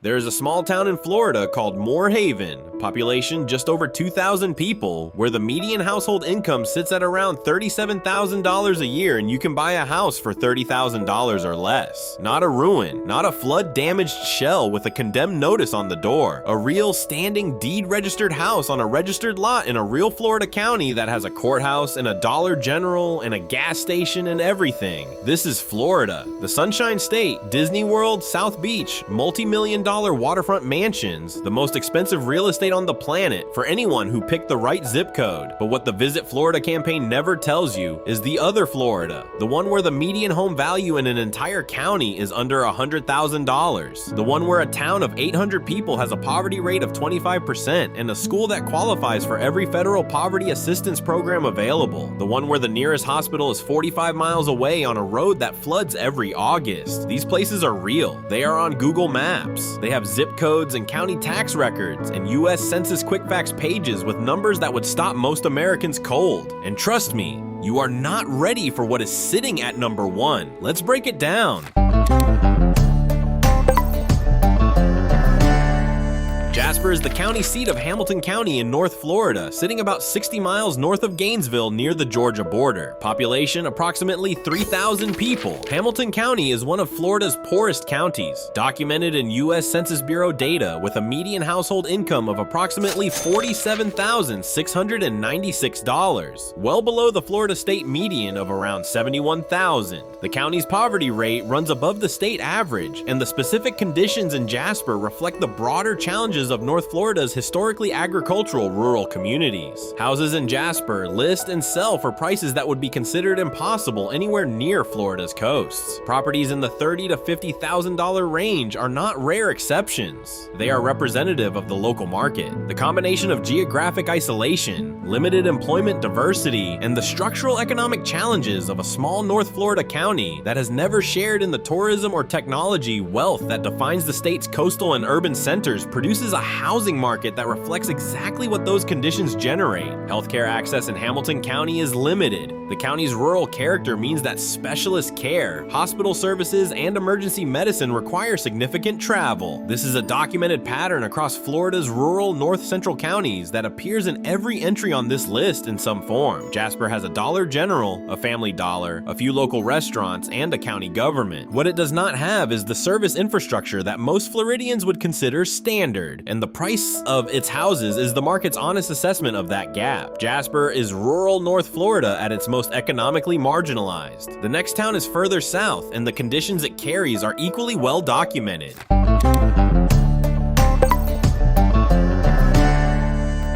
There is a small town in Florida called Moore Haven, population just over 2,000 people, where the median household income sits at around $37,000 a year, and you can buy a house for $30,000 or less. Not a ruin, not a flood-damaged shell with a condemned notice on the door. A real standing deed-registered house on a registered lot in a real Florida county that has a courthouse and a Dollar General and a gas station and everything. This is Florida, the Sunshine State, Disney World, South Beach, multi-million-dollar waterfront mansions, the most expensive real estate on the planet for anyone who picked the right zip code. But what the Visit Florida campaign never tells you is the other Florida, the one where the median home value in an entire county is under $100,000, the one where a town of 800 people has a poverty rate of 25% and a school that qualifies for every federal poverty assistance program available, the one where the nearest hospital is 45 miles away on a road that floods every August. These places are real. They are on Google Maps. They have zip codes and county tax records and U.S. Census Quick Facts pages with numbers that would stop most Americans cold. And trust me, you are not ready for what is sitting at number 1. Let's break it down. Jasper is the county seat of Hamilton County in North Florida, sitting about 60 miles north of Gainesville near the Georgia border. Population approximately 3,000 people. Hamilton County is one of Florida's poorest counties, documented in U.S. Census Bureau data with a median household income of approximately $47,696, well below the Florida state median of around $71,000. The county's poverty rate runs above the state average, and the specific conditions in Jasper reflect the broader challenges of North Florida's historically agricultural rural communities. Houses in Jasper list and sell for prices that would be considered impossible anywhere near Florida's coasts. Properties in the $30,000 to $50,000 range are not rare exceptions. They are representative of the local market. The combination of geographic isolation, limited employment diversity, and the structural economic challenges of a small North Florida county that has never shared in the tourism or technology wealth that defines the state's coastal and urban centers produces a housing market that reflects exactly what those conditions generate. Healthcare access in Hamilton County is limited. The county's rural character means that specialist care, hospital services, and emergency medicine require significant travel. This is a documented pattern across Florida's rural north central counties that appears in every entry on this list in some form. Jasper has a Dollar General, a Family Dollar, a few local restaurants, and a county government. What it does not have is the service infrastructure that most Floridians would consider standard, and the price of its houses is the market's honest assessment of that gap. Jasper is rural North Florida at its most economically marginalized. The next town is further south, and the conditions it carries are equally well documented.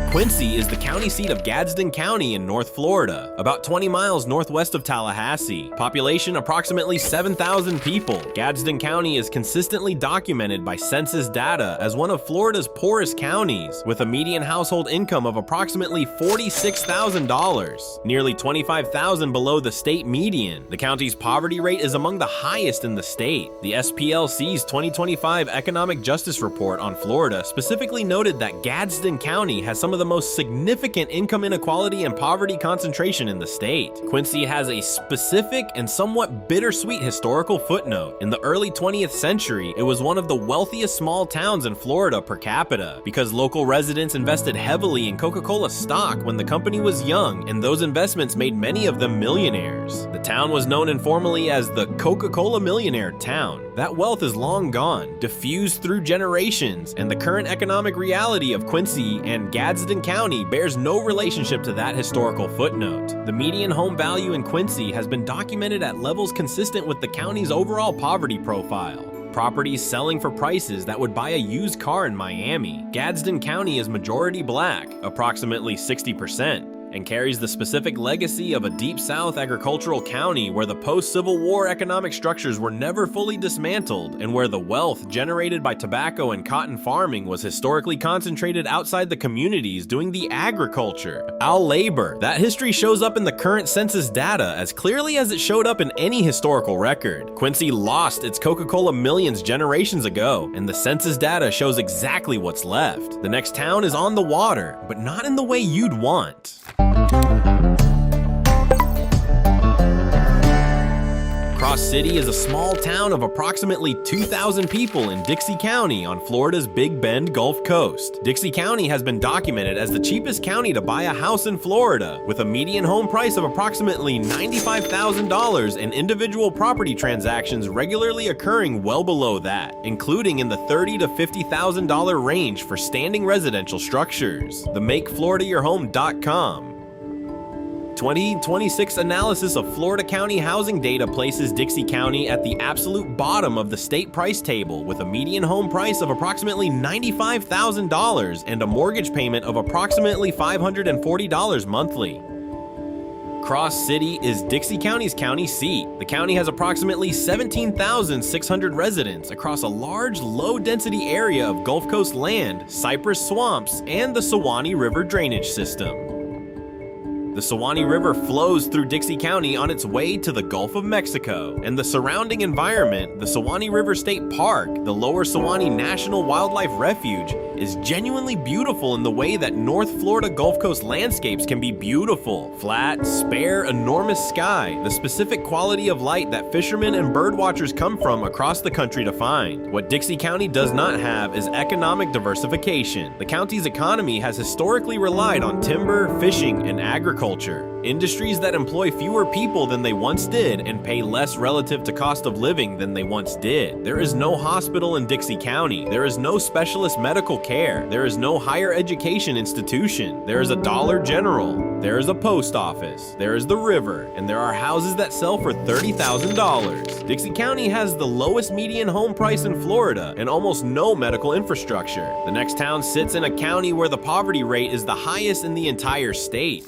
Quincy is the county seat of Gadsden County in North Florida, about 20 miles northwest of Tallahassee. Population approximately 7,000 people. Gadsden County is consistently documented by census data as one of Florida's poorest counties, with a median household income of approximately $46,000, nearly $25,000 below the state median. The county's poverty rate is among the highest in the state. The SPLC's 2025 Economic Justice Report on Florida specifically noted that Gadsden County has some of the most significant income inequality and poverty concentration in the state. Quincy has a specific and somewhat bittersweet historical footnote. In the early 20th century, it was one of the wealthiest small towns in Florida per capita because local residents invested heavily in Coca-Cola stock when the company was young, and those investments made many of them millionaires. The town was known informally as the Coca-Cola Millionaire Town. That wealth is long gone, diffused through generations, and the current economic reality of Quincy and Gadsden County bears no relationship to that historical footnote. The median home value in Quincy has been documented at levels consistent with the county's overall poverty profile. Properties selling for prices that would buy a used car in Miami. Gadsden County is majority black, approximately 60%. And carries the specific legacy of a Deep South agricultural county where the post-Civil War economic structures were never fully dismantled, and where the wealth generated by tobacco and cotton farming was historically concentrated outside the communities doing the agriculture. Our labor. That history shows up in the current census data as clearly as it showed up in any historical record. Quincy lost its Coca-Cola millions generations ago, and the census data shows exactly what's left. The next town is on the water, but not in the way you'd want. Cross City is a small town of approximately 2,000 people in Dixie County on Florida's Big Bend Gulf Coast. Dixie County has been documented as the cheapest county to buy a house in Florida, with a median home price of approximately $95,000 and individual property transactions regularly occurring well below that, including in the $30,000 to $50,000 range for standing residential structures. The MakeFloridaYourHome.com 2026 analysis of Florida county housing data places Dixie County at the absolute bottom of the state price table, with a median home price of approximately $95,000 and a mortgage payment of approximately $540 monthly. Cross City is Dixie County's county seat. The county has approximately 17,600 residents across a large, low-density area of Gulf Coast land, cypress swamps, and the Suwannee River drainage system. The Suwannee River flows through Dixie County on its way to the Gulf of Mexico, and the surrounding environment, the Suwannee River State Park, the Lower Suwannee National Wildlife Refuge, is genuinely beautiful in the way that North Florida Gulf Coast landscapes can be beautiful. Flat, spare, enormous sky, the specific quality of light that fishermen and birdwatchers come from across the country to find. What Dixie County does not have is economic diversification. The county's economy has historically relied on timber, fishing, and agriculture. Industries that employ fewer people than they once did and pay less relative to cost of living than they once did. There is no hospital in Dixie County. There is no specialist medical care. There is no higher education institution. There is a Dollar General. There is a post office. There is the river, and there are houses that sell for $30,000. Dixie County has the lowest median home price in Florida and almost no medical infrastructure. The next town sits in a county where the poverty rate is the highest in the entire state.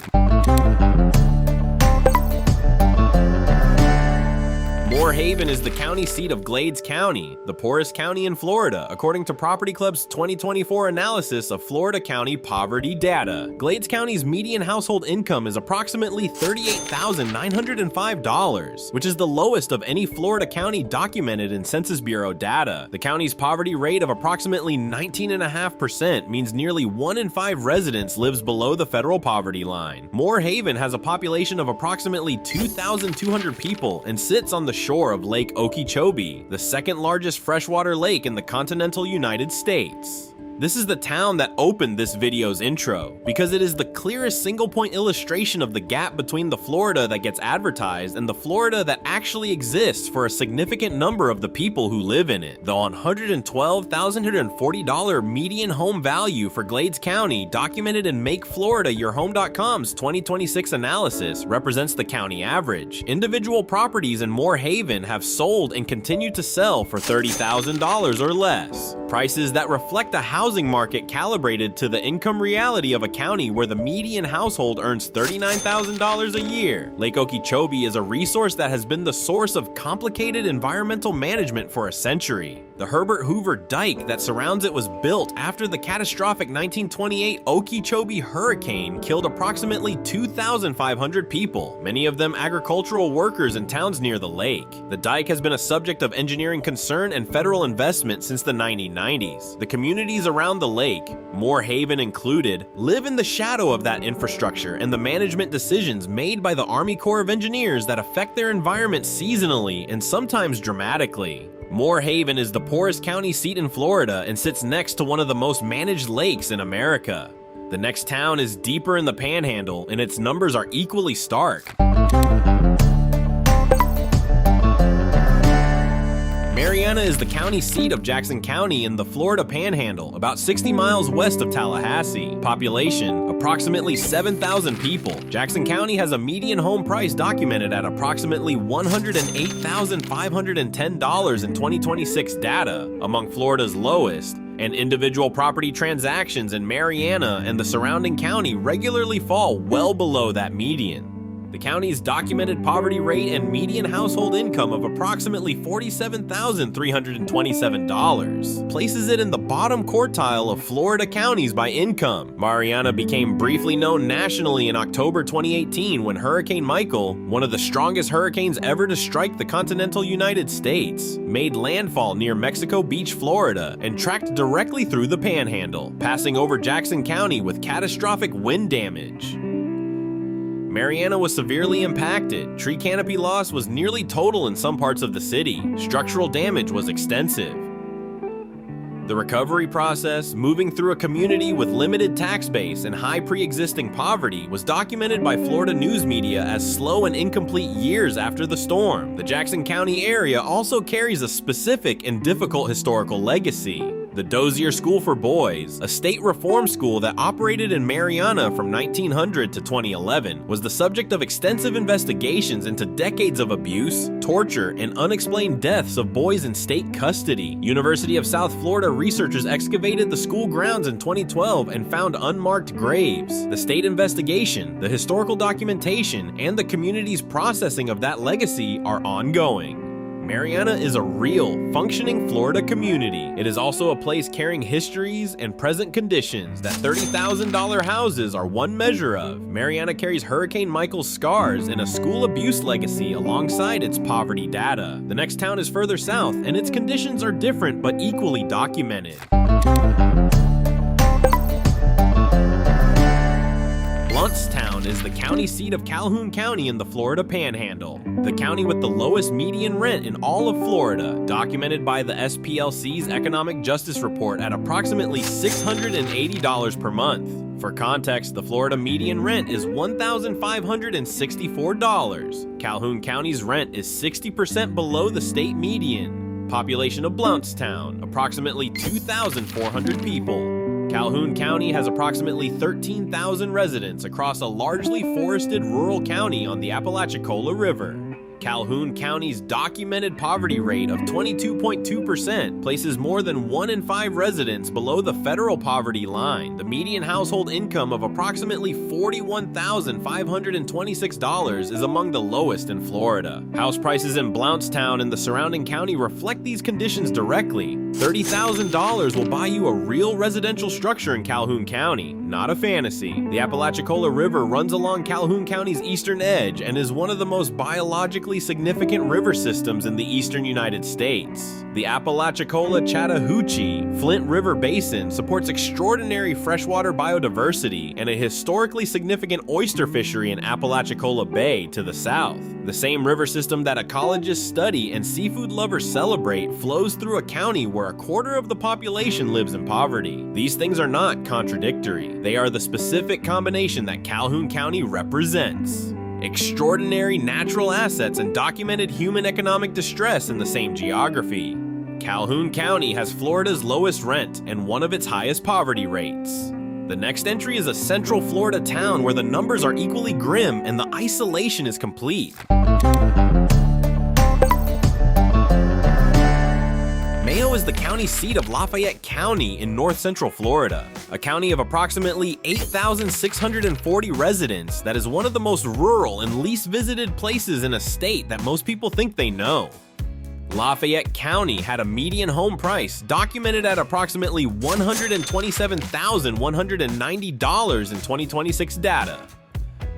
Moore Haven is the county seat of Glades County, the poorest county in Florida, according to Property Club's 2024 analysis of Florida county poverty data. Glades County's median household income is approximately $38,905, which is the lowest of any Florida county documented in Census Bureau data. The county's poverty rate of approximately 19.5% means nearly 1 in 5 residents lives below the federal poverty line. Moore Haven has a population of approximately 2,200 people and sits on the shore of Lake Okeechobee, the second largest freshwater lake in the continental United States. This is the town that opened this video's intro, because it is the clearest single-point illustration of the gap between the Florida that gets advertised and the Florida that actually exists for a significant number of the people who live in it. The $112,140 median home value for Glades County, documented in MakeFloridaYourHome.com's 2026 analysis, represents the county average. Individual properties in Moore Haven have sold and continue to sell for $30,000 or less. Prices that reflect a housing market calibrated to the income reality of a county where the median household earns $39,000 a year. Lake Okeechobee is a resource that has been the source of complicated environmental management for a century. The Herbert Hoover Dike that surrounds it was built after the catastrophic 1928 Okeechobee hurricane killed approximately 2,500 people, many of them agricultural workers in towns near the lake. The dike has been a subject of engineering concern and federal investment since the 1990s. The communities around the lake, Moore Haven included, live in the shadow of that infrastructure and the management decisions made by the Army Corps of Engineers that affect their environment seasonally and sometimes dramatically. Moore Haven is the poorest county seat in Florida and sits next to one of the most managed lakes in America. The next town is deeper in the Panhandle, and its numbers are equally stark. Marianna is the county seat of Jackson County in the Florida Panhandle, about 60 miles west of Tallahassee. Population, approximately 7,000 people. Jackson County has a median home price documented at approximately $108,510 in 2026 data, among Florida's lowest, and individual property transactions in Marianna and the surrounding county regularly fall well below that median. The county's documented poverty rate and median household income of approximately $47,327 places it in the bottom quartile of Florida counties by income. Marianna became briefly known nationally in October 2018 when Hurricane Michael, one of the strongest hurricanes ever to strike the continental United States, made landfall near Mexico Beach, Florida, and tracked directly through the Panhandle, passing over Jackson County with catastrophic wind damage. Marianna was severely impacted. Tree canopy loss was nearly total in some parts of the city. Structural damage was extensive. The recovery process, moving through a community with limited tax base and high pre-existing poverty, was documented by Florida news media as slow and incomplete years after the storm. The Jackson County area also carries a specific and difficult historical legacy. The Dozier School for Boys, a state reform school that operated in Marianna from 1900 to 2011, was the subject of extensive investigations into decades of abuse, torture, and unexplained deaths of boys in state custody. University of South Florida researchers excavated the school grounds in 2012 and found unmarked graves. The state investigation, the historical documentation, and the community's processing of that legacy are ongoing. Marianna is a real, functioning Florida community. It is also a place carrying histories and present conditions that $30,000 houses are one measure of. Marianna carries Hurricane Michael's scars and a school abuse legacy alongside its poverty data. The next town is further south, and its conditions are different but equally documented. Blountstown is the county seat of Calhoun County in the Florida Panhandle, the county with the lowest median rent in all of Florida, documented by the SPLC's Economic Justice Report at approximately $680 per month. For context, the Florida median rent is $1,564. Calhoun County's rent is 60% below the state median. Population of Blountstown, approximately 2,400 people. Calhoun County has approximately 13,000 residents across a largely forested rural county on the Apalachicola River. Calhoun County's documented poverty rate of 22.2% places more than 1 in 5 residents below the federal poverty line. The median household income of approximately $41,526 is among the lowest in Florida. House prices in Blountstown and the surrounding county reflect these conditions directly. $30,000 will buy you a real residential structure in Calhoun County, not a fantasy. The Apalachicola River runs along Calhoun County's eastern edge and is one of the most biologically significant river systems in the eastern United States. The Apalachicola-Chattahoochee Flint River Basin supports extraordinary freshwater biodiversity and a historically significant oyster fishery in Apalachicola Bay to the south. The same river system that ecologists study and seafood lovers celebrate flows through a county where a quarter of the population lives in poverty. These things are not contradictory. They are the specific combination that Calhoun County represents. Extraordinary natural assets and documented human economic distress in the same geography. Calhoun County has Florida's lowest rent and one of its highest poverty rates. The next entry is a central Florida town where the numbers are equally grim and the isolation is complete. Mayo is the county seat of Lafayette County in north central Florida, a county of approximately 8,640 residents that is one of the most rural and least visited places in a state that most people think they know. Lafayette County had a median home price documented at approximately $127,190 in 2026 data.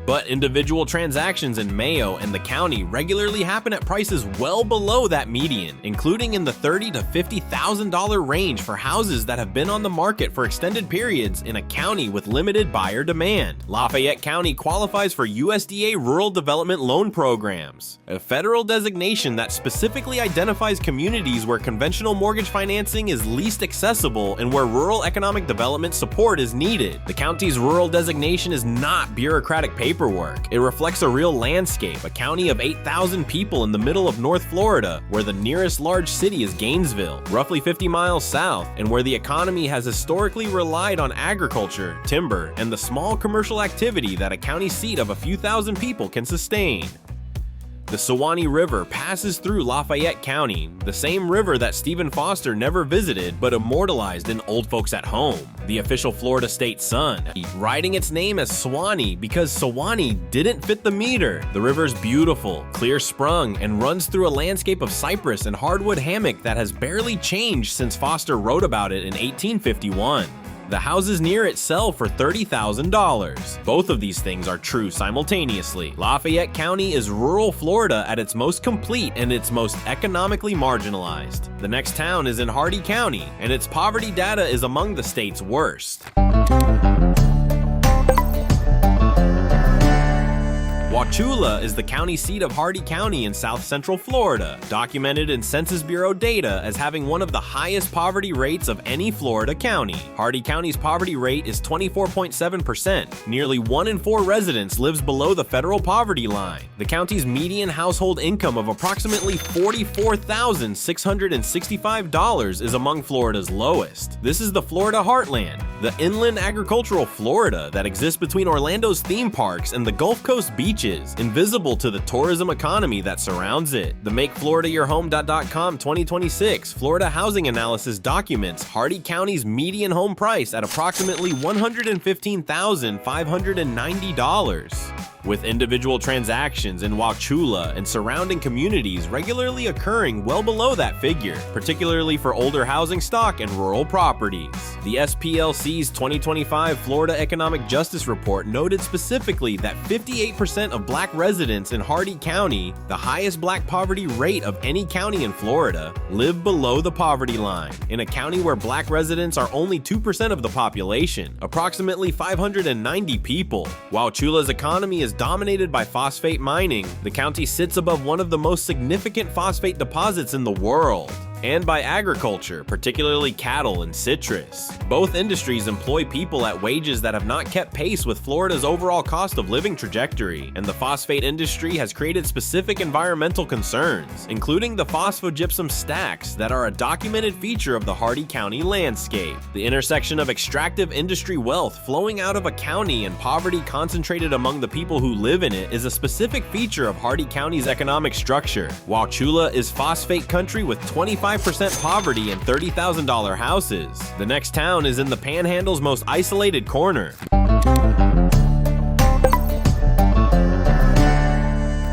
But individual transactions in Mayo and the county regularly happen at prices well below that median, including in the $30,000 to $50,000 range for houses that have been on the market for extended periods in a county with limited buyer demand. Lafayette County qualifies for USDA Rural Development Loan Programs, a federal designation that specifically identifies communities where conventional mortgage financing is least accessible and where rural economic development support is needed. The county's rural designation is not bureaucratic paperwork. It reflects a real landscape, a county of 8,000 people in the middle of North Florida, where the nearest large city is Gainesville, roughly 50 miles south, and where the economy has historically relied on agriculture, timber, and the small commercial activity that a county seat of a few thousand people can sustain. The Suwannee River passes through Lafayette County, the same river that Stephen Foster never visited but immortalized in Old Folks at Home, the official Florida State Sun, writing its name as Suwannee because Suwannee didn't fit the meter. The river's beautiful, clear sprung, and runs through a landscape of cypress and hardwood hammock that has barely changed since Foster wrote about it in 1851. The houses near it sell for $30,000. Both of these things are true simultaneously. Lafayette County is rural Florida at its most complete and its most economically marginalized. The next town is in Hardee County, and its poverty data is among the state's worst. Wauchula is the county seat of Hardee County in south central Florida, documented in Census Bureau data as having one of the highest poverty rates of any Florida county. Hardee County's poverty rate is 24.7%. Nearly 1 in 4 residents lives below the federal poverty line. The county's median household income of approximately $44,665 is among Florida's lowest. This is the Florida heartland, the inland agricultural Florida that exists between Orlando's theme parks and the Gulf Coast beaches, invisible to the tourism economy that surrounds it. The MakeFloridaYourHome.com 2026 Florida Housing Analysis documents Hardee County's median home price at approximately $115,590. With individual transactions in Wauchula and surrounding communities regularly occurring well below that figure, particularly for older housing stock and rural properties. The SPLC's 2025 Florida Economic Justice Report noted specifically that 58% of Black residents in Hardee County, the highest Black poverty rate of any county in Florida, live below the poverty line. In a county where Black residents are only 2% of the population, approximately 590 people. Wauchula's economy is dominated by phosphate mining. The county sits above one of the most significant phosphate deposits in the world, and by agriculture, particularly cattle and citrus. Both industries employ people at wages that have not kept pace with Florida's overall cost of living trajectory, and the phosphate industry has created specific environmental concerns, including the phosphogypsum stacks that are a documented feature of the Hardee County landscape. The intersection of extractive industry wealth flowing out of a county and poverty concentrated among the people who live in it is a specific feature of Hardee County's economic structure. Wauchula is phosphate country with 25% poverty and $30,000 houses. The next town is in the Panhandle's most isolated corner.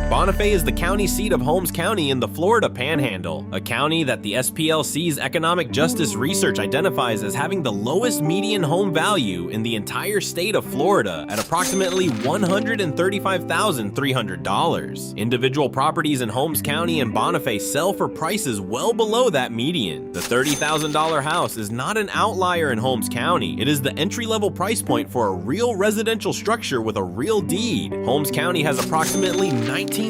Bonifay is the county seat of Holmes County in the Florida Panhandle, a county that the SPLC's Economic Justice Research identifies as having the lowest median home value in the entire state of Florida at approximately $135,300. Individual properties in Holmes County and Bonifay sell for prices well below that median. The $30,000 house is not an outlier in Holmes County. It is the entry-level price point for a real residential structure with a real deed. Holmes County has approximately 19,876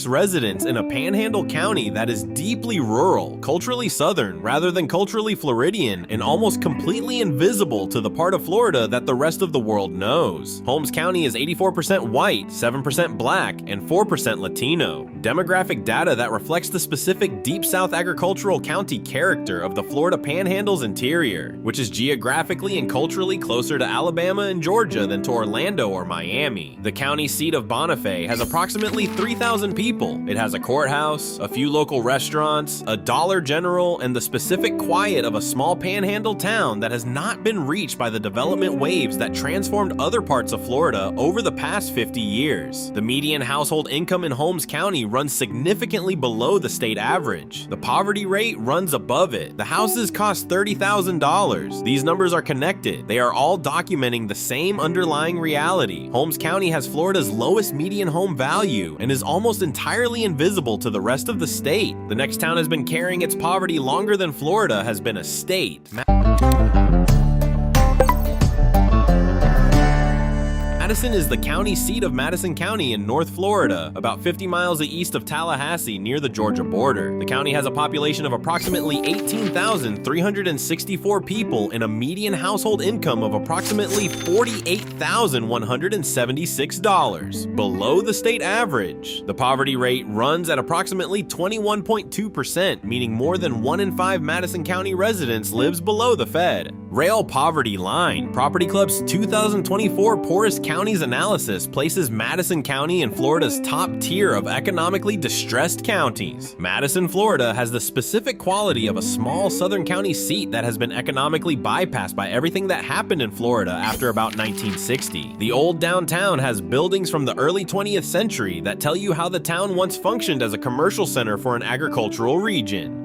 residents in a panhandle county that is deeply rural, culturally southern rather than culturally Floridian, and almost completely invisible to the part of Florida that the rest of the world knows. Holmes County is 84% white, 7% Black, and 4% Latino. Demographic data that reflects the specific Deep South agricultural county character of the Florida Panhandle's interior, which is geographically and culturally closer to Alabama and Georgia than to Orlando or Miami. The county seat of Bonifay has approximately 3,000 people. It has a courthouse, a few local restaurants, a Dollar General, and the specific quiet of a small panhandle town that has not been reached by the development waves that transformed other parts of Florida over the past 50 years. The median household income in Holmes County runs significantly below the state average. The poverty rate runs above it. The houses cost $30,000. These numbers are connected. They are all documenting the same underlying reality. Holmes County has Florida's lowest median home value and is almost entirely invisible to the rest of the state. The next town has been carrying its poverty longer than Florida has been a state. Madison is the county seat of Madison County in North Florida, about 50 miles east of Tallahassee near the Georgia border. The county has a population of approximately 18,364 people and a median household income of approximately $48,176, below the state average. The poverty rate runs at approximately 21.2%, meaning more than 1 in 5 Madison County residents lives below the Fed. Rail poverty line. Property Club's 2024 Poorest Counties analysis places Madison County in Florida's top tier of economically distressed counties. Madison, Florida has the specific quality of a small southern county seat that has been economically bypassed by everything that happened in Florida after about 1960. The old downtown has buildings from the early 20th century that tell you how the town once functioned as a commercial center for an agricultural region.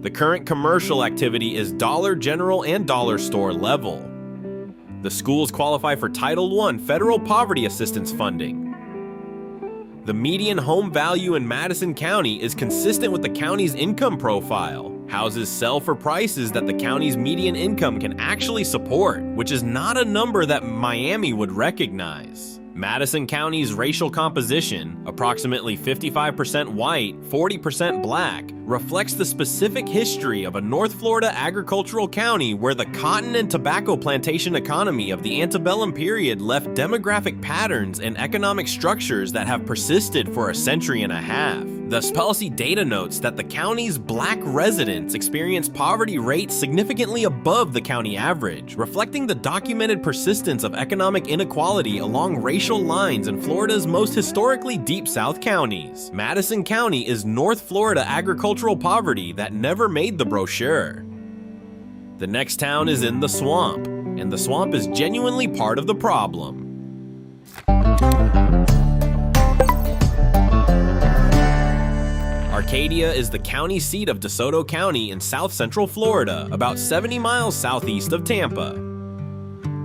The current commercial activity is Dollar General and Dollar Store level. The schools qualify for Title I federal poverty assistance funding. The median home value in Madison County is consistent with the county's income profile. Houses sell for prices that the county's median income can actually support, which is not a number that Miami would recognize. Madison County's racial composition, approximately 55% white, 40% black, reflects the specific history of a North Florida agricultural county where the cotton and tobacco plantation economy of the antebellum period left demographic patterns and economic structures that have persisted for a century and a half. Thus, policy data notes that the county's black residents experience poverty rates significantly above the county average, reflecting the documented persistence of economic inequality along racial lines in Florida's most historically deep South counties. Madison County is North Florida agricultural poverty that never made the brochure. The next town is in the swamp, and the swamp is genuinely part of the problem. Arcadia is the county seat of DeSoto County in south central Florida, about 70 miles southeast of Tampa.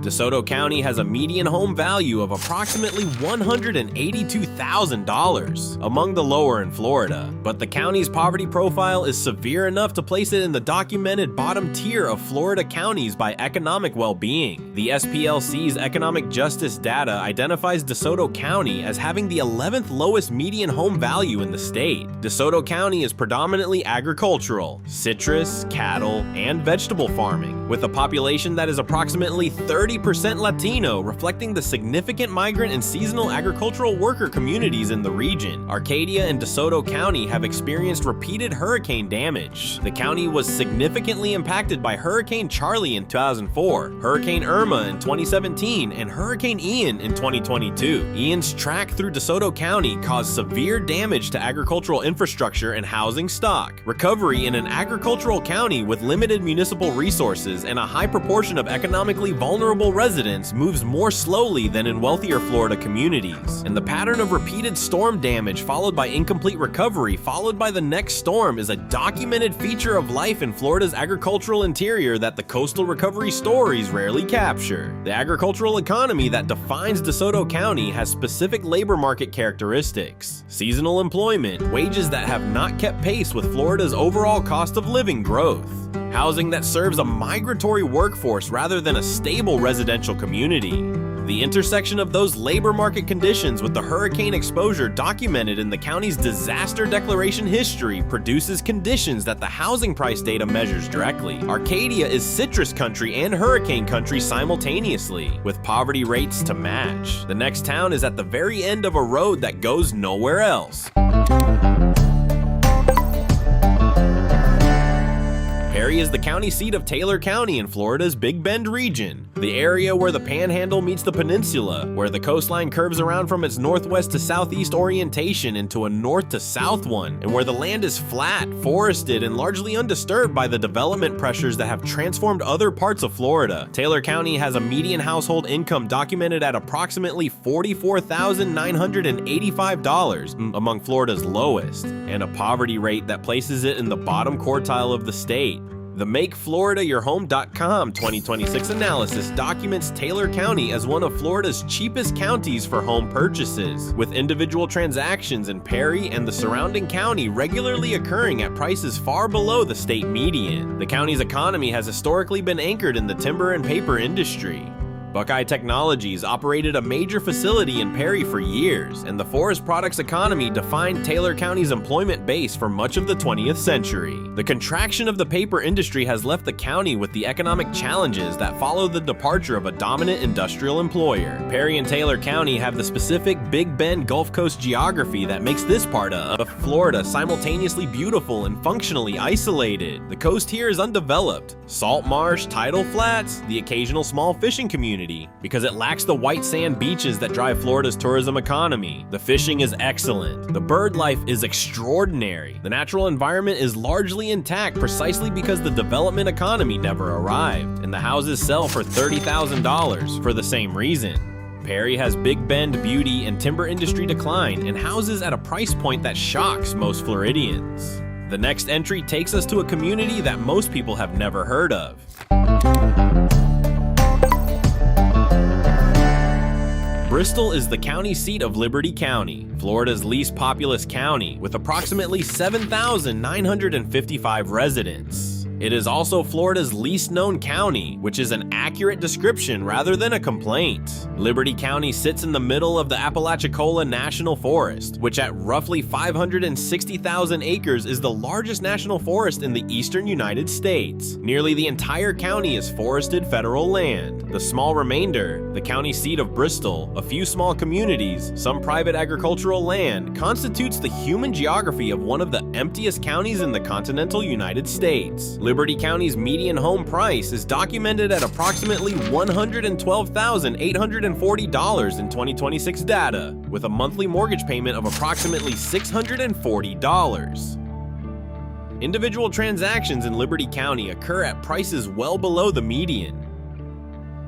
DeSoto County has a median home value of approximately $182,000, among the lower in Florida, but the county's poverty profile is severe enough to place it in the documented bottom tier of Florida counties by economic well-being. The SPLC's economic justice data identifies DeSoto County as having the 11th lowest median home value in the state. DeSoto County is predominantly agricultural, citrus, cattle, and vegetable farming, with a population that is approximately 30% Latino, reflecting the significant migrant and seasonal agricultural worker communities in the region. Arcadia and DeSoto County have experienced repeated hurricane damage. The county was significantly impacted by Hurricane Charlie in 2004, Hurricane Irma in 2017, and Hurricane Ian in 2022. Ian's track through DeSoto County caused severe damage to agricultural infrastructure and housing stock. Recovery in an agricultural county with limited municipal resources and a high proportion of economically vulnerable residents moves more slowly than in wealthier Florida communities, and the pattern of repeated storm damage followed by incomplete recovery followed by the next storm is a documented feature of life in Florida's agricultural interior that the coastal recovery stories rarely capture. The agricultural economy that defines DeSoto County has specific labor market characteristics: seasonal employment, wages that have not kept pace with Florida's overall cost of living growth, housing that serves a migratory workforce rather than a stable residential community. The intersection of those labor market conditions with the hurricane exposure documented in the county's disaster declaration history produces conditions that the housing price data measures directly. Arcadia is citrus country and hurricane country simultaneously, with poverty rates to match. The next town is at the very end of a road that goes nowhere else. Perry is the county seat of Taylor County in Florida's Big Bend region, the area where the Panhandle meets the peninsula, where the coastline curves around from its northwest to southeast orientation into a north to south one, and where the land is flat, forested, and largely undisturbed by the development pressures that have transformed other parts of Florida. Taylor County has a median household income documented at approximately $44,985, among Florida's lowest, and a poverty rate that places it in the bottom quartile of the state. The MakeFloridaYourHome.com 2026 analysis documents Taylor County as one of Florida's cheapest counties for home purchases, with individual transactions in Perry and the surrounding county regularly occurring at prices far below the state median. The county's economy has historically been anchored in the timber and paper industry. Buckeye Technologies operated a major facility in Perry for years, and the forest products economy defined Taylor County's employment base for much of the 20th century. The contraction of the paper industry has left the county with the economic challenges that follow the departure of a dominant industrial employer. Perry and Taylor County have the specific Big Bend Gulf Coast geography that makes this part of Florida simultaneously beautiful and functionally isolated. The coast here is undeveloped. Salt marsh, tidal flats, the occasional small fishing community, because it lacks the white sand beaches that drive Florida's tourism economy. The fishing is excellent. The bird life is extraordinary. The natural environment is largely intact precisely because the development economy never arrived, and the houses sell for $30,000 for the same reason. Perry has Big Bend beauty and timber industry decline, and houses at a price point that shocks most Floridians. The next entry takes us to a community that most people have never heard of. Bristol is the county seat of Liberty County, Florida's least populous county, with approximately 7,955 residents. It is also Florida's least known county, which is an accurate description rather than a complaint. Liberty County sits in the middle of the Apalachicola National Forest, which at roughly 560,000 acres is the largest national forest in the eastern United States. Nearly the entire county is forested federal land. The small remainder, the county seat of Bristol, a few small communities, some private agricultural land, constitutes the human geography of one of the emptiest counties in the continental United States. Liberty County's median home price is documented at approximately $112,840 in 2026 data, with a monthly mortgage payment of approximately $640. Individual transactions in Liberty County occur at prices well below the median.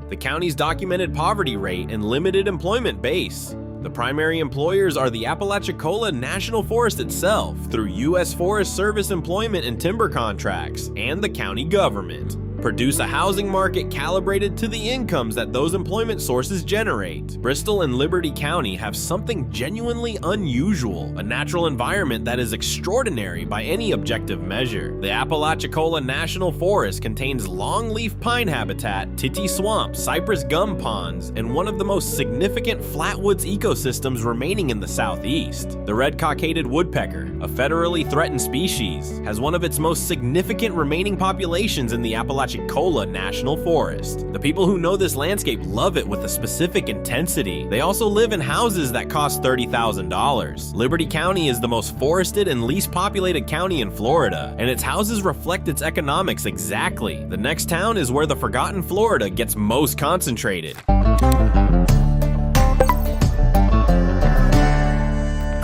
The county's documented poverty rate and limited employment base. The primary employers are the Apalachicola National Forest itself through U.S. Forest Service employment and timber contracts, and the county government. Produce a housing market calibrated to the incomes that those employment sources generate. Bristol and Liberty County have something genuinely unusual, a natural environment that is extraordinary by any objective measure. The Apalachicola National Forest contains longleaf pine habitat, titty swamp, cypress gum ponds, and one of the most significant flatwoods ecosystems remaining in the southeast. The red-cockaded woodpecker, a federally threatened species, has one of its most significant remaining populations in the Apalachicola National Forest. The people who know this landscape love it with a specific intensity. They also live in houses that cost $30,000. Liberty County is the most forested and least populated county in Florida, and its houses reflect its economics exactly. The next town is where the forgotten Florida gets most concentrated.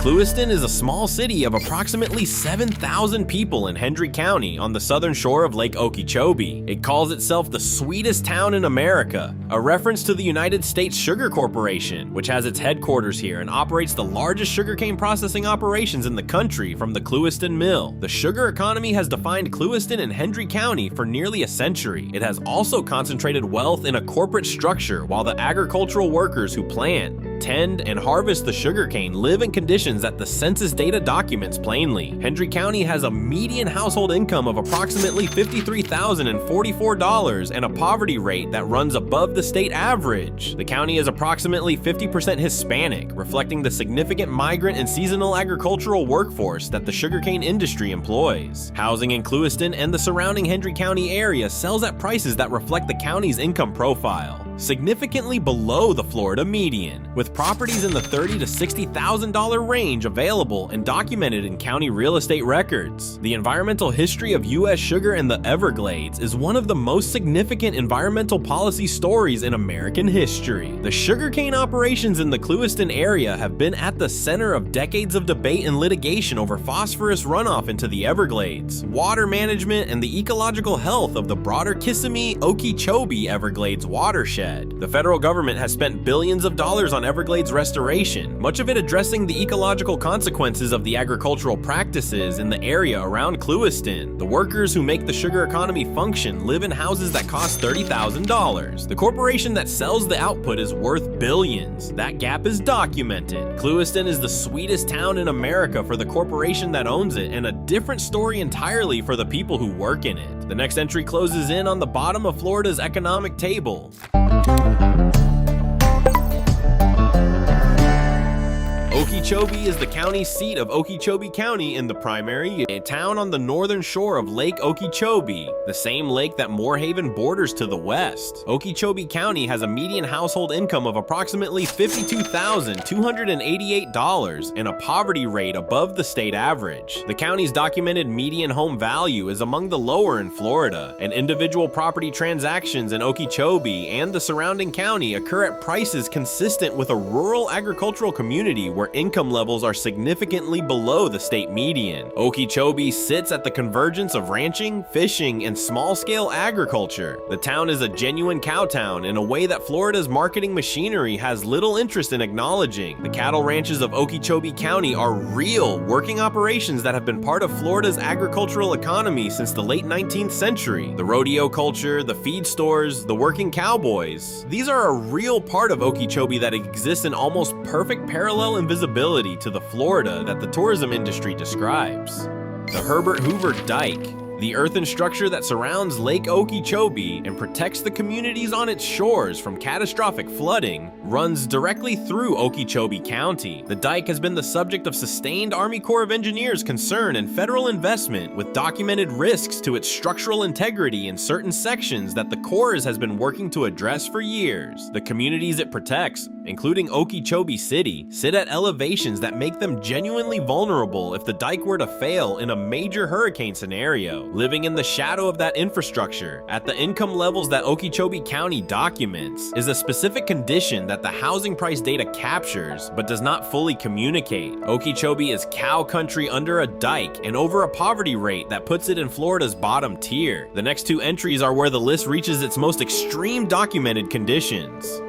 Clewiston is a small city of approximately 7,000 people in Hendry County on the southern shore of Lake Okeechobee. It calls itself the sweetest town in America, a reference to the United States Sugar Corporation, which has its headquarters here and operates the largest sugarcane processing operations in the country from the Clewiston mill. The sugar economy has defined Clewiston and Hendry County for nearly a century. It has also concentrated wealth in a corporate structure, while the agricultural workers who plant, tend, and harvest the sugarcane live in conditions that the census data documents plainly. Hendry County has a median household income of approximately $53,044 and a poverty rate that runs above the state average. The county is approximately 50% Hispanic, reflecting the significant migrant and seasonal agricultural workforce that the sugarcane industry employs. Housing in Clewiston and the surrounding Hendry County area sells at prices that reflect the county's income profile, significantly below the Florida median, with properties in the $30,000 to $60,000 range available and documented in county real estate records. The environmental history of U.S. sugar in the Everglades is one of the most significant environmental policy stories in American history. The sugarcane operations in the Clewiston area have been at the center of decades of debate and litigation over phosphorus runoff into the Everglades, water management, and the ecological health of the broader Kissimmee-Okeechobee Everglades watershed. The federal government has spent billions of dollars on Everglades restoration, much of it addressing the ecological consequences of the agricultural practices in the area around Clewiston. The workers who make the sugar economy function live in houses that cost $30,000. The corporation that sells the output is worth billions. That gap is documented. Clewiston is the sweetest town in America for the corporation that owns it, and a different story entirely for the people who work in it. The next entry closes in on the bottom of Florida's economic table. Okeechobee is the county seat of Okeechobee County in the primary, a town on the northern shore of Lake Okeechobee, the same lake that Moorhaven borders to the west. Okeechobee County has a median household income of approximately $52,288 and a poverty rate above the state average. The county's documented median home value is among the lower in Florida, and individual property transactions in Okeechobee and the surrounding county occur at prices consistent with a rural agricultural community where where income levels are significantly below the state median. Okeechobee sits at the convergence of ranching, fishing, and small-scale agriculture. The town is a genuine cow town in a way that Florida's marketing machinery has little interest in acknowledging. The cattle ranches of Okeechobee County are real, working operations that have been part of Florida's agricultural economy since the late 19th century. The rodeo culture, the feed stores, the working cowboys. These are a real part of Okeechobee that exists in almost perfect parallel invisibility to the Florida that the tourism industry describes. The Herbert Hoover Dike, the earthen structure that surrounds Lake Okeechobee and protects the communities on its shores from catastrophic flooding, runs directly through Okeechobee County. The dike has been the subject of sustained Army Corps of Engineers concern and federal investment, with documented risks to its structural integrity in certain sections that the Corps has been working to address for years. The communities it protects, including Okeechobee City, sit at elevations that make them genuinely vulnerable if the dike were to fail in a major hurricane scenario. Living in the shadow of that infrastructure, at the income levels that Okeechobee County documents, is a specific condition that the housing price data captures but does not fully communicate. Okeechobee is cow country under a dike and over a poverty rate that puts it in Florida's bottom tier. The next two entries are where the list reaches its most extreme documented conditions.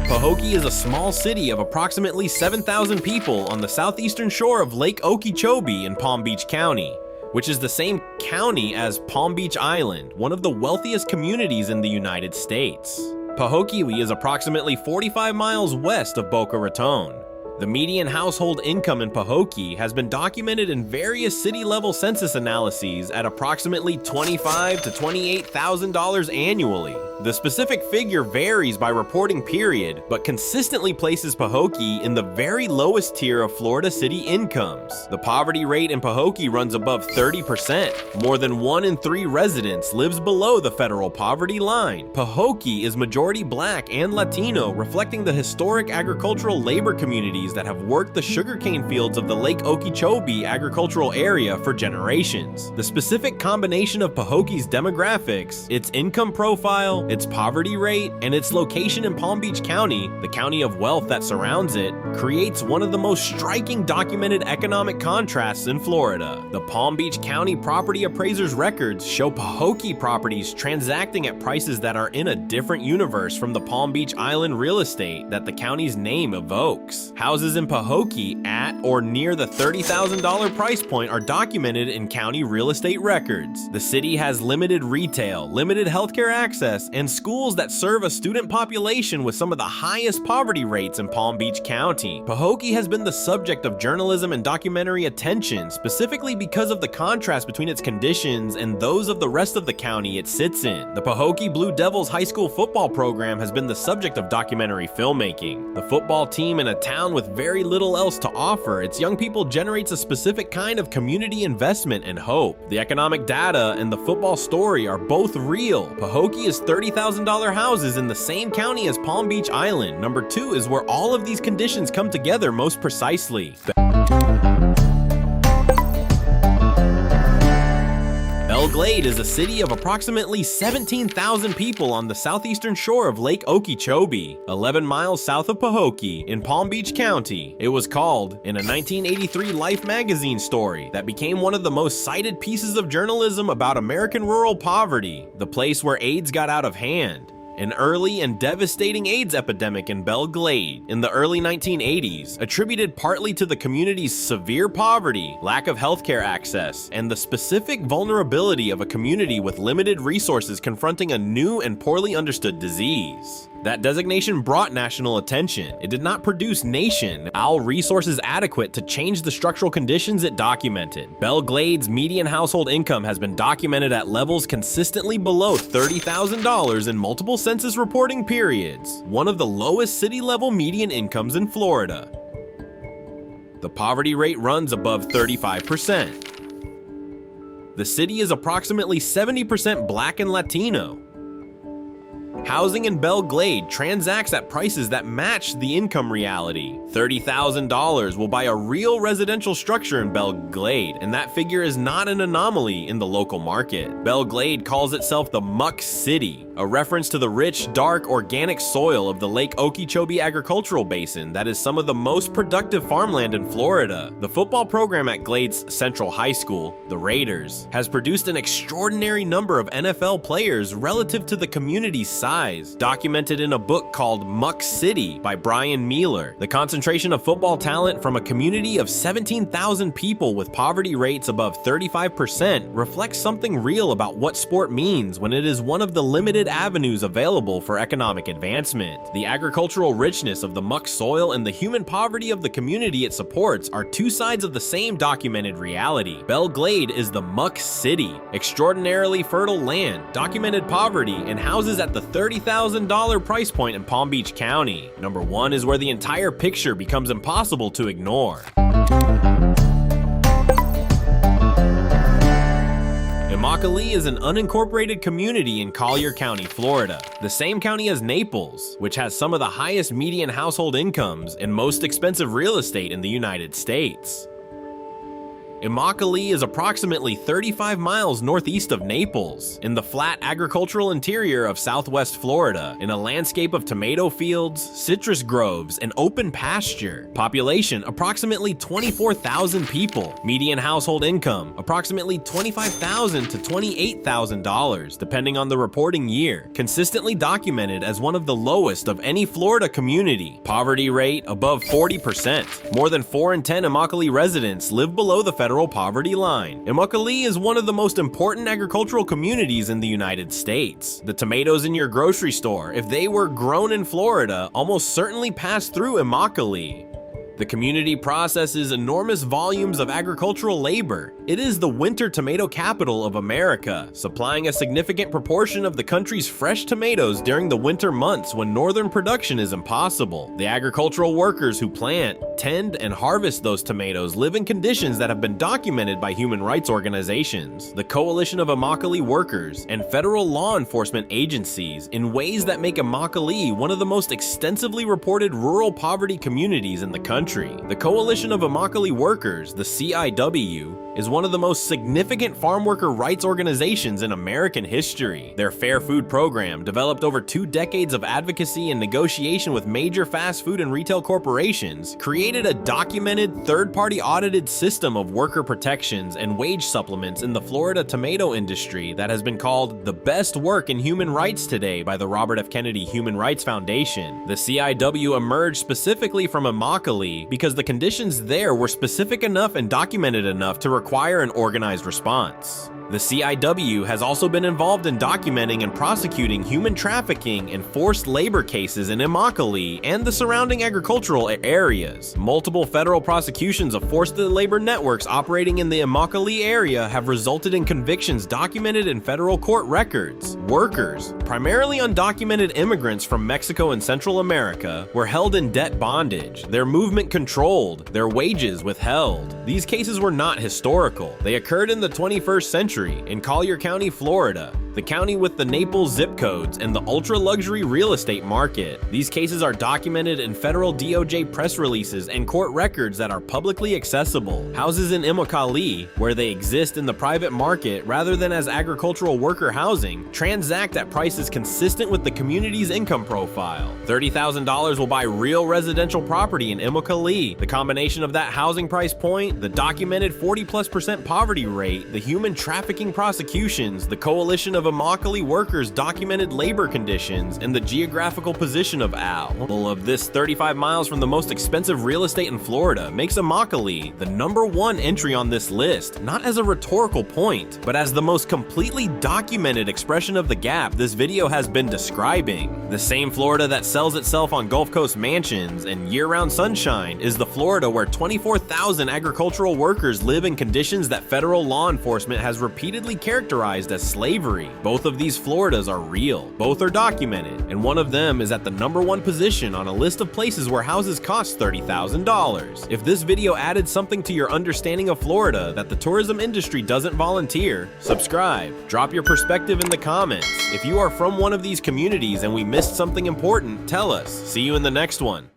Pahokee is a small city of approximately 7,000 people on the southeastern shore of Lake Okeechobee in Palm Beach County, which is the same county as Palm Beach Island, one of the wealthiest communities in the United States. Pahokee is approximately 45 miles west of Boca Raton. The median household income in Pahokee has been documented in various city-level census analyses at approximately $25,000 to $28,000 annually. The specific figure varies by reporting period, but consistently places Pahokee in the very lowest tier of Florida city incomes. The poverty rate in Pahokee runs above 30%. More than 1 in 3 residents lives below the federal poverty line. Pahokee is majority Black and Latino, reflecting the historic agricultural labor communities that have worked the sugarcane fields of the Lake Okeechobee agricultural area for generations. The specific combination of Pahokee's demographics, its income profile, its poverty rate, and its location in Palm Beach County, the county of wealth that surrounds it, creates one of the most striking documented economic contrasts in Florida. The Palm Beach County property appraisers' records show Pahokee properties transacting at prices that are in a different universe from the Palm Beach Island real estate that the county's name evokes. Houses in Pahokee at or near the $30,000 price point are documented in county real estate records. The city has limited retail, limited healthcare access, and schools that serve a student population with some of the highest poverty rates in Palm Beach County. Pahokee has been the subject of journalism and documentary attention, specifically because of the contrast between its conditions and those of the rest of the county it sits in. The Pahokee Blue Devils high school football program has been the subject of documentary filmmaking. The football team in a town with very little else to offer, its young people generates a specific kind of community investment and hope. The economic data and the football story are both real. Pahokee is $30,000 houses in the same county as Palm Beach Island. Number 2 is where all of these conditions come together most precisely. Belle Glade is a city of approximately 17,000 people on the southeastern shore of Lake Okeechobee, 11 miles south of Pahokee in Palm Beach County. It was called, in a 1983 Life magazine story that became one of the most cited pieces of journalism about American rural poverty, the place where AIDS got out of hand. An early and devastating AIDS epidemic in Belle Glade in the early 1980s, attributed partly to the community's severe poverty, lack of healthcare access, and the specific vulnerability of a community with limited resources confronting a new and poorly understood disease. That designation brought national attention. It did not produce national resources adequate to change the structural conditions it documented. Belle Glade's median household income has been documented at levels consistently below $30,000 in multiple census reporting periods, one of the lowest city-level median incomes in Florida. The poverty rate runs above 35%. The city is approximately 70% Black and Latino. Housing in Belle Glade transacts at prices that match the income reality. $30,000 will buy a real residential structure in Belle Glade, and that figure is not an anomaly in the local market. Belle Glade calls itself the Muck City, a reference to the rich, dark, organic soil of the Lake Okeechobee agricultural basin that is some of the most productive farmland in Florida. The football program at Glade's Central High School, the Raiders, has produced an extraordinary number of NFL players relative to the community's size, documented in a book called Muck City by Brian Mealer. The concentration of football talent from a community of 17,000 people with poverty rates above 35% reflects something real about what sport means when it is one of the limited avenues available for economic advancement. The agricultural richness of the muck soil and the human poverty of the community it supports are two sides of the same documented reality. Belle Glade is the Muck City, extraordinarily fertile land, documented poverty, and houses at the $30,000 price point in Palm Beach County. Number 1 is where the entire picture becomes impossible to ignore. Immokalee is an unincorporated community in Collier County, Florida, the same county as Naples, which has some of the highest median household incomes and most expensive real estate in the United States. Immokalee is approximately 35 miles northeast of Naples, in the flat agricultural interior of southwest Florida, in a landscape of tomato fields, citrus groves, and open pasture. Population approximately 24,000 people. Median household income approximately $25,000 to $28,000, depending on the reporting year. Consistently documented as one of the lowest of any Florida community. Poverty rate above 40%. More than 4 in 10 Immokalee residents live below the federal poverty line. Immokalee is one of the most important agricultural communities in the United States. The tomatoes in your grocery store, if they were grown in Florida, almost certainly pass through Immokalee. The community processes enormous volumes of agricultural labor. It is the winter tomato capital of America, supplying a significant proportion of the country's fresh tomatoes during the winter months when northern production is impossible. The agricultural workers who plant, tend, and harvest those tomatoes live in conditions that have been documented by human rights organizations, the Coalition of Immokalee Workers, and federal law enforcement agencies in ways that make Immokalee one of the most extensively reported rural poverty communities in the country. The Coalition of Immokalee Workers, the CIW, is one of the most significant farm worker rights organizations in American history. Their Fair Food program, developed over 2 decades of advocacy and negotiation with major fast food and retail corporations, created a documented, third-party audited system of worker protections and wage supplements in the Florida tomato industry that has been called the best work in human rights today by the Robert F. Kennedy Human Rights Foundation. The CIW emerged specifically from Immokalee because the conditions there were specific enough and documented enough to require an organized response. The CIW has also been involved in documenting and prosecuting human trafficking and forced labor cases in Immokalee and the surrounding agricultural areas. Multiple federal prosecutions of forced labor networks operating in the Immokalee area have resulted in convictions documented in federal court records. Workers, primarily undocumented immigrants from Mexico and Central America, were held in debt bondage, their movement controlled, their wages withheld. These cases were not historical. They occurred in the 21st century in Collier County, Florida, the county with the Naples zip codes and the ultra-luxury real estate market. These cases are documented in federal DOJ press releases and court records that are publicly accessible. Houses in Immokalee, where they exist in the private market rather than as agricultural worker housing, transact at prices consistent with the community's income profile. $30,000 will buy real residential property in Immokalee. The combination of that housing price point, the documented 40+% poverty rate, the human trafficking prosecutions, the Coalition of Immokalee Workers' documented labor conditions, and the geographical position of this 35 miles from the most expensive real estate in Florida makes Immokalee the #1 entry on this list, not as a rhetorical point, but as the most completely documented expression of the gap this video has been describing. The same Florida that sells itself on Gulf Coast mansions and year-round sunshine is the Florida where 24,000 agricultural workers live in conditions that federal law enforcement has repeatedly characterized as slavery. Both of these Floridas are real, both are documented, and one of them is at the #1 position on a list of places where houses cost $30,000. If this video added something to your understanding of Florida that the tourism industry doesn't volunteer, subscribe, drop your perspective in the comments. If you are from one of these communities and we missed something important, tell us. See you in the next one.